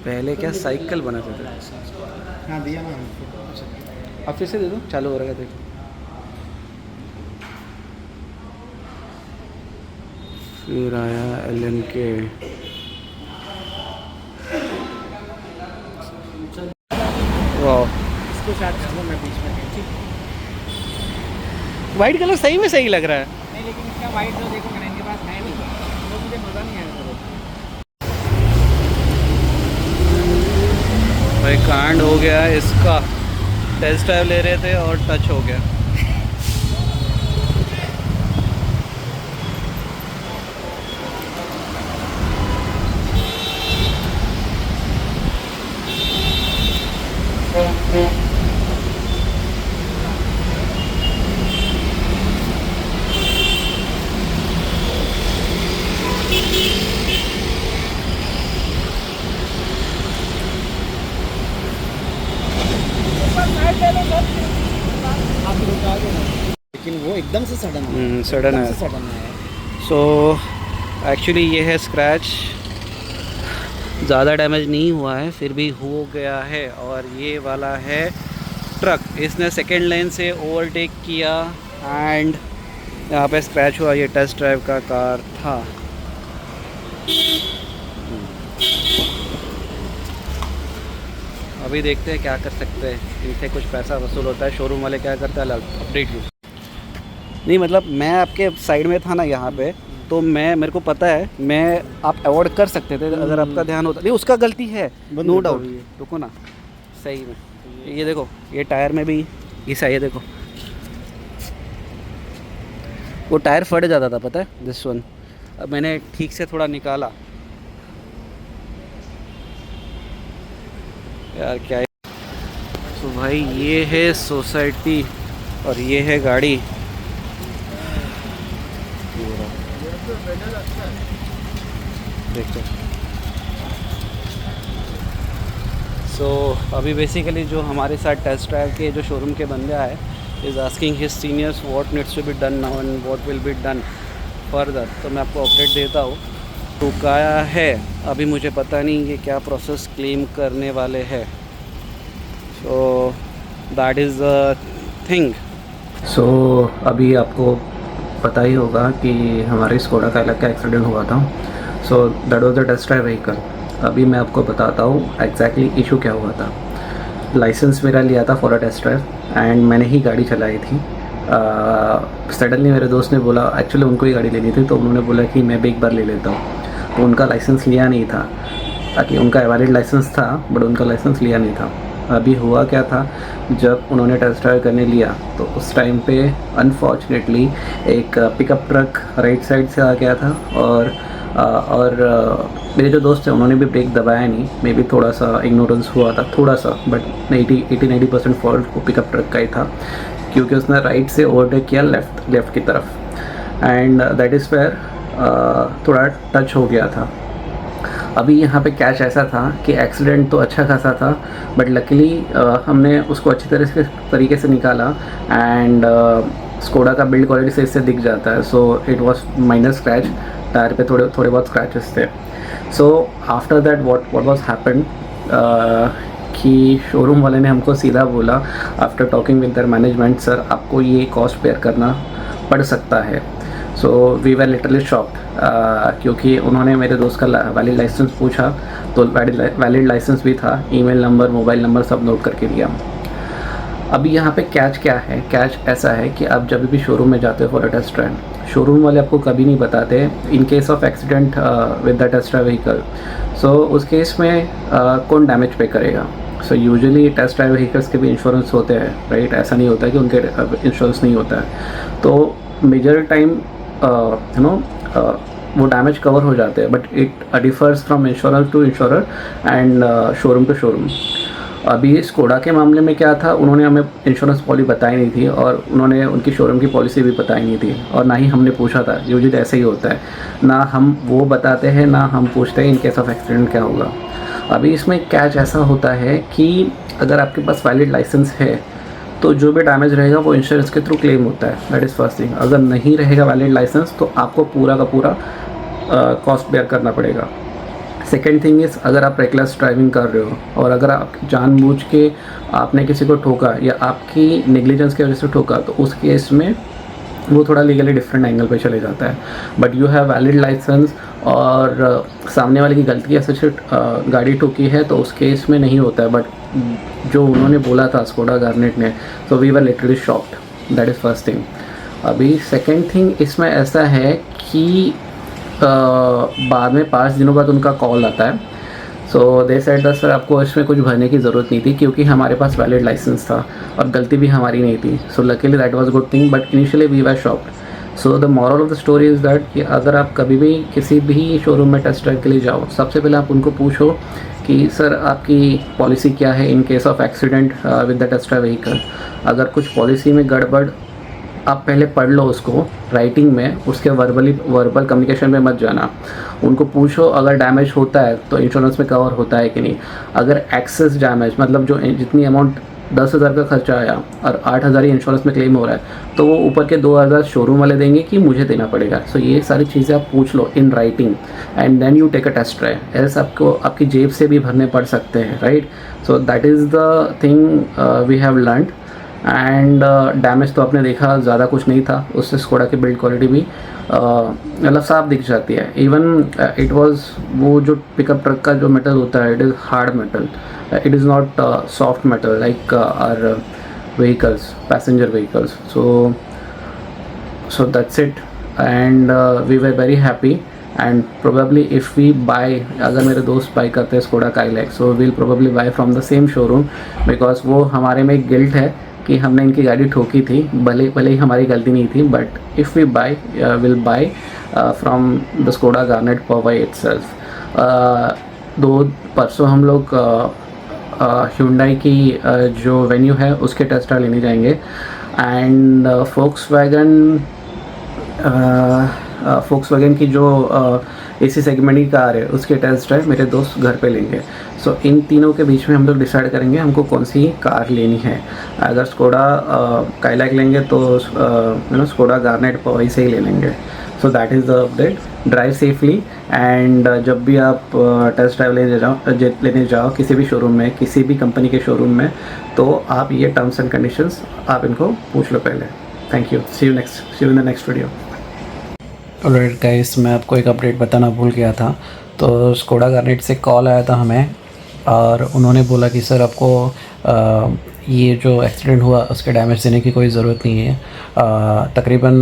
पहले क्या साइकिल बनाते थे। हाँ दिया ना हमको। अच्छा अब फिर से दे दो, चालू हो रहा है देखो। फिर आया LNK। वाह, इसको स्टार्ट कर लो, मैं बीच में कहीं ठीक। वाइट कलर सही में सही लग रहा है। नहीं लेकिन इसका वाइट जो देखो मैंने इनके पास है नहीं, तो मुझे मज़ा नहीं आया था। भाई कांड हो गया है इसका। टेस्ट ड्राइव ले रहे थे और टच हो गया। आप रुका दो ना। लेकिन वो एकदम से सडन है, सडन एकदम है। से सडन है। सो एक्चुअली ये है स्क्रैच, ज़्यादा डैमेज नहीं हुआ है फिर भी हो गया है। और ये वाला है ट्रक, इसने सेकेंड लेन से ओवरटेक किया एंड यहाँ पे स्क्रैच हुआ। ये टेस्ट ड्राइव का कार था। अभी देखते हैं क्या कर सकते हैं, इनसे कुछ पैसा वसूल होता है। शोरूम वाले क्या करते हैं, अपडेट यू। नहीं मतलब मैं आपके साइड में था ना यहाँ पे, तो मेरे को पता है, मैं आप अवॉइड कर सकते थे अगर आपका ध्यान होता। नहीं उसका गलती है, नो डाउट। रुको ना, सही में ये देखो, ये टायर में भी घिसा, ये देखो वो टायर फट जाता था, पता है दिस वन। अब मैंने ठीक से थोड़ा निकाला यार, क्या है। तो भाई ये है सोसाइटी और ये है गाड़ी। देखते। सो अभी बेसिकली जो हमारे साथ टेस्ट ड्राइव के जो शोरूम के बंदे आए, is asking his seniors what needs to be done now and what will be done further. तो मैं आपको अपडेट देता हूँ। रुकाया है अभी, मुझे पता नहीं ये क्या प्रोसेस क्लेम करने वाले हैं। So that is a thing. So अभी आपको पता ही होगा कि हमारे स्कोडा काइलाक का एक्सीडेंट हुआ था। So that was the test drive vehicle. अभी मैं आपको बताता हूँ एग्जैक्टली इशू क्या हुआ था। लाइसेंस मेरा लिया था for a test drive and मैंने ही गाड़ी चलाई थी। सडनली मेरे दोस्त ने बोला, एक्चुअली उनको ही गाड़ी लेनी थी, तो उन्होंने बोला कि मैं भी एक बार ले लेता हूँ। तो उनका लाइसेंस लिया नहीं था, ताकि उनका वैलिड लाइसेंस था बट उनका लाइसेंस लिया नहीं था। अभी हुआ क्या था, जब उन्होंने टेस्ट ड्राइव करने लिया तो उस टाइम पे अनफॉर्चुनेटली एक पिकअप ट्रक राइट साइड से आ गया था। और मेरे जो दोस्त थे उन्होंने भी ब्रेक दबाया नहीं। मे बी थोड़ा सा इग्नोरेंस हुआ था, थोड़ा सा, बट 80-90% फॉल्ट वो पिकअप ट्रक का ही था, क्योंकि उसने राइट से ओवरटेक किया लेफ़्ट की तरफ एंड दैट इज़ वेयर थोड़ा टच हो गया था। अभी यहाँ पे कैच ऐसा था कि एक्सीडेंट तो अच्छा खासा था, बट लकीली हमने उसको अच्छी तरीके से निकाला एंड स्कोडा का बिल्ड क्वालिटी से इससे दिख जाता है। So it was minor scratch, tyre पे थोड़े बहुत स्क्रैचेस थे। So after that what was happened कि शोरूम वाले ने हमको सीधा बोला, after talking with their management, sir आपको ये कॉस्ट बेयर करना पड़ सकता है। So we were literally shocked, क्योंकि उन्होंने मेरे दोस्त का वैलिड लाइसेंस पूछा, तो वैलिड लाइसेंस भी था, ईमेल नंबर, मोबाइल नंबर सब नोट करके दिया। अभी यहाँ पे कैच क्या है, कैच ऐसा है कि आप जब भी शोरूम में जाते हो for a test drive, showroom वाले आपको कभी नहीं बताते in case of accident with the test drive vehicle. So उस केस में कौन डैमेज पे करेगा। So usually test drive vehicles के भी इंश्योरेंस होते हैं, राइट। ऐसा नहीं होता है कि उनके इंश्योरेंस नहीं होता है। तो मेजर टाइम वो डैमेज कवर हो जाते हैं, but it differs from insurer to insurer and showroom to showroom. अभी स्कोडा के मामले में क्या था, उन्होंने हमें इंश्योरेंस पॉलिसी बताई नहीं थी और उन्होंने उनकी शोरूम की पॉलिसी भी बताई नहीं थी, और ना ही हमने पूछा था। यूजुअली ऐसा ही होता है, ना हम वो बताते हैं ना हम पूछते हैं इन केस ऑफ एक्सीडेंट क्या होगा। अभी इसमें कैच ऐसा होता है कि अगर आपके पास वैलिड लाइसेंस है तो जो भी डैमेज रहेगा वो इंश्योरेंस के थ्रू क्लेम होता है, दैट इज़ फर्स्ट थिंग। अगर नहीं रहेगा वैलिड लाइसेंस तो आपको पूरा का पूरा कॉस्ट बेयर करना पड़ेगा। सेकेंड थिंग इज़, अगर आप रेकलेस ड्राइविंग कर रहे हो और अगर आप जानबूझ के आपने किसी को ठोका या आपकी नेग्लिजेंस की वजह से ठोका, तो उस केस में वो थोड़ा लीगली डिफरेंट एंगल पे चले जाता है। But you have valid licence और सामने वाले की गलती ऐसे गाड़ी ठोकी है तो उस केस में नहीं होता है। बट जो उन्होंने बोला था स्कोडा गार्नेट ने, तो we were literally shocked. That is first thing. अभी सेकेंड थिंग इसमें ऐसा है कि बाद में 5 दिनों बाद उनका कॉल आता है। सो दे सेड दैट सर आपको इसमें कुछ भरने की ज़रूरत नहीं थी क्योंकि हमारे पास वैलिड लाइसेंस था और गलती भी हमारी नहीं थी। So luckily that was good thing, but initially we were shocked. So the moral of the story is that कि अगर आप कभी भी किसी भी शोरूम में टेस्ट ड्राइव के लिए जाओ, सबसे पहले आप उनको पूछो कि सर आपकी पॉलिसी क्या है in case of accident with the test drive vehicle. अगर कुछ पॉलिसी में गड़बड़, आप पहले पढ़ लो उसको राइटिंग में, उसके वर्बल कम्युनिकेशन में मत जाना। उनको पूछो अगर डैमेज होता है तो इंश्योरेंस में कवर होता है कि नहीं। अगर एक्सेस डैमेज मतलब जो जितनी अमाउंट 10,000 का खर्चा आया और 8,000 ही इंश्योरेंस में क्लेम हो रहा है तो वो ऊपर के 2,000 शोरूम वाले देंगे कि मुझे देना पड़ेगा। सो ये सारी चीज़ें आप पूछ लो in writing and then you take a test drive. Else आपको आपकी जेब से भी भरने पड़ सकते हैं, right. So that is the thing we have learned. And damage तो आपने देखा ज़्यादा कुछ नहीं था, उससे स्कोडा की बिल्ड क्वालिटी भी मतलब साफ दिख जाती है। इवन इट वाज वो जो पिकअप ट्रक का जो मेटल होता है, it is hard metal, it is not soft metal like our vehicles, passenger vehicles. So that's it and we were very happy and probably if we buy, अगर मेरे दोस्त buy करते हैं Skoda Kylaq, so will probably buy from the same showroom because वो हमारे में एक guilt है कि हमने इनकी गाड़ी ठोकी थी, भले ही हमारी गलती नहीं थी। But if we buy will buy from the Skoda Garnet Powai itself. दो परसों हम लोग Hyundai की जो वेन्यू है उसके टेस्ट ड्राइव लेने जाएंगे एंड फोक्सवैगन की जो AC सेगमेंट की कार है उसके टेस्ट ड्राइव मेरे दोस्त घर पे लेंगे। सो इन तीनों के बीच में हम लोग डिसाइड करेंगे हमको कौन सी कार लेनी है। अगर स्कोडा काइलैक लेंगे तो स्कोडा गार्नेट पवई से ही ले लेंगे। सो that is the update. Drive safely and जब भी आप टेस्ट ड्राइव लेने जाओ किसी भी शोरूम में, किसी भी कंपनी के शोरूम में, तो आप ये टर्म्स एंड कंडीशंस आप इनको पूछ लो पहले। Thank you, see you in the next video. Alright guys, मैं आपको एक अपडेट बताना भूल गया था। तो स्कोडा गार्नेट से कॉल आया था हमें और उन्होंने बोला कि सर आपको ये जो एक्सीडेंट हुआ उसके डैमेज देने की कोई ज़रूरत नहीं है। तकरीबन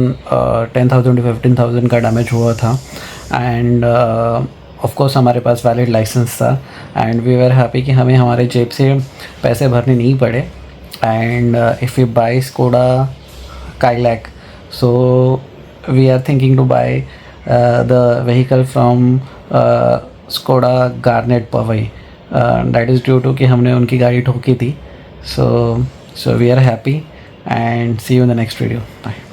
10,000 to 15,000 का डैमेज हुआ था एंड ऑफ कोर्स हमारे पास वैलिड लाइसेंस था एंड वी वर हैप्पी कि हमें हमारे जेब से पैसे भरने नहीं पड़े। And if you buy Skoda Kylaq, so we are thinking to buy the vehicle from Skoda Garnet Pavai. That is due to कि हमने उनकी गाड़ी ठोकी थी। So we are happy and see you in the next video. Bye.